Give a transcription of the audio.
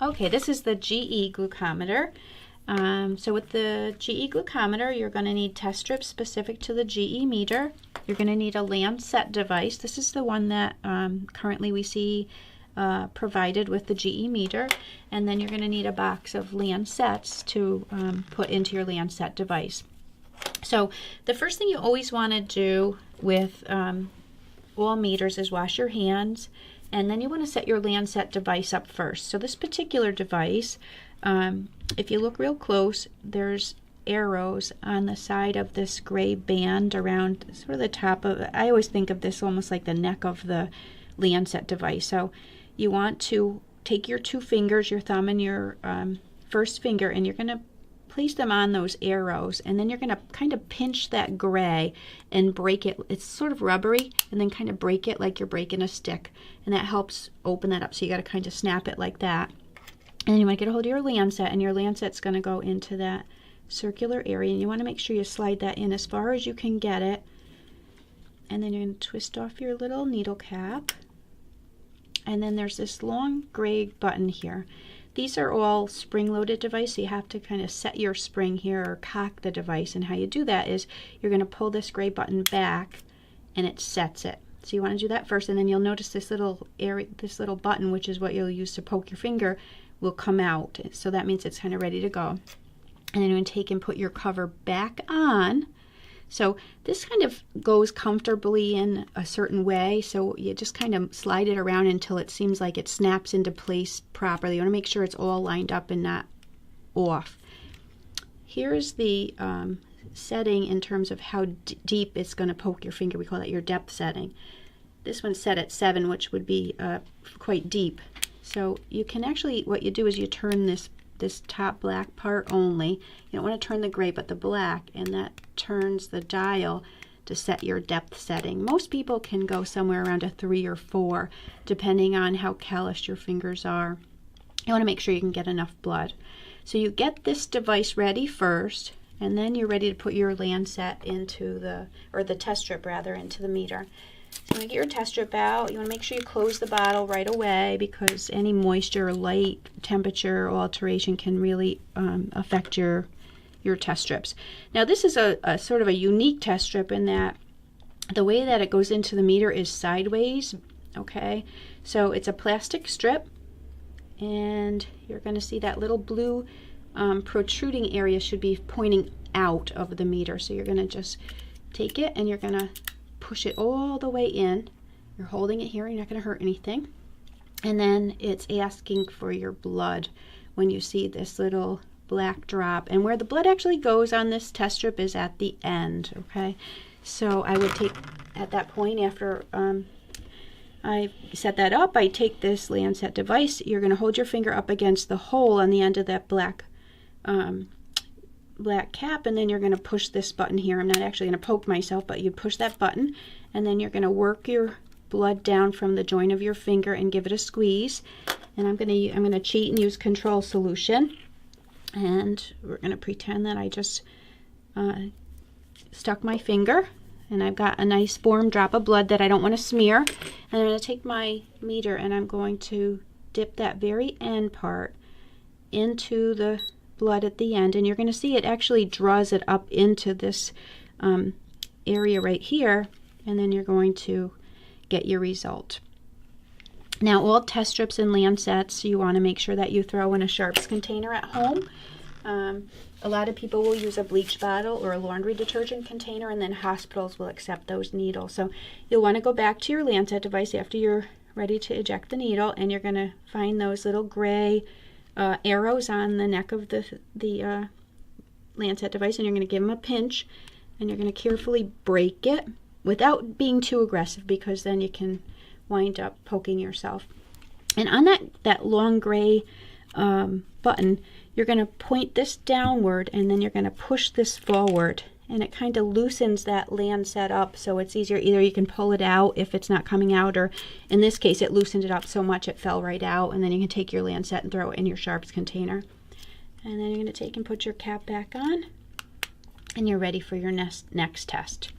Okay, this is the GE glucometer. So with the GE glucometer, you're going to need test strips specific to the GE meter. You're going to need a Lancet device. This is the one that currently we see provided with the GE meter. And then you're going to need a box of Lancets to put into your Lancet device. So the first thing you always want to do with all meters is wash your hands, and then you want to set your Lancet device up first. So this particular device, if you look real close, there's arrows on the side of this gray band around sort of the top of it. I always think of this almost like the neck of the Lancet device. So you want to take your two fingers, your thumb and your first finger, and you're going to place them on those arrows, and then you're going to kind of pinch that gray and break it. It's sort of rubbery, and then kind of break it like you're breaking a stick, and that helps open that up. So you got to kind of snap it like that. And then you want to get a hold of your Lancet, and your Lancet's going to go into that circular area, and you want to make sure you slide that in as far as you can get it. And then you're going to twist off your little needle cap, and then there's this long gray button here. These are all spring-loaded devices, so you have to kind of set your spring here or cock the device. And how you do that is you're going to pull this gray button back, and it sets it. So you want to do that first, and then you'll notice this little area, this little button, which is what you'll use to poke your finger, will come out. So that means it's kind of ready to go. And then you're going to take and put your cover back on. So this kind of goes comfortably in a certain way, so you just kind of slide it around until it seems like it snaps into place properly. You want to make sure it's all lined up and not off. Here's the setting in terms of how deep it's going to poke your finger. We call that your depth setting. This one's set at 7, which would be quite deep. So you can actually, what you do is you turn this top black part only. You don't want to turn the gray, but the black, and that turns the dial to set your depth setting. Most people can go somewhere around a 3 or 4, depending on how calloused your fingers are. You want to make sure you can get enough blood. So you get this device ready first, and then you're ready to put your Lancet into the test strip rather, into the meter. So you want to get your test strip out. You want to make sure you close the bottle right away, because any moisture or light temperature alteration can really affect your test strips. Now this is a sort of a unique test strip in that the way that it goes into the meter is sideways. Okay, so it's a plastic strip, and you're going to see that little blue protruding area should be pointing out of the meter. So you're going to just take it and you're going to push it all the way in. You're holding it here, you're not going to hurt anything. And then it's asking for your blood when you see this little black drop. And where the blood actually goes on this test strip is at the end, okay? So I would take, at that point, after I set that up, I take this Lancet device. You're going to hold your finger up against the hole on the end of that black cap, and then you're going to push this button here. I'm not actually going to poke myself, but you push that button, and then you're going to work your blood down from the joint of your finger and give it a squeeze. And I'm going to cheat and use control solution, and we're going to pretend that I just stuck my finger, and I've got a nice warm drop of blood that I don't want to smear. And I'm going to take my meter, and I'm going to dip that very end part into the blood at the end, and you're going to see it actually draws it up into this area right here, and then you're going to get your result. Now, all test strips and Lancets, you want to make sure that you throw in a sharps container at home. A lot of people will use a bleach bottle or a laundry detergent container, and then hospitals will accept those needles. So you'll want to go back to your Lancet device after you're ready to eject the needle, and you're going to find those little gray arrows on the neck of the Lancet device, and you're going to give them a pinch, and you're going to carefully break it without being too aggressive, because then you can wind up poking yourself. And on that long gray button, you're going to point this downward, and then you're going to push this forward, and it kind of loosens that Lancet up so it's easier. Either you can pull it out if it's not coming out, or in this case it loosened it up so much it fell right out, and then you can take your Lancet and throw it in your sharps container. And then you're going to take and put your cap back on, and you're ready for your next test.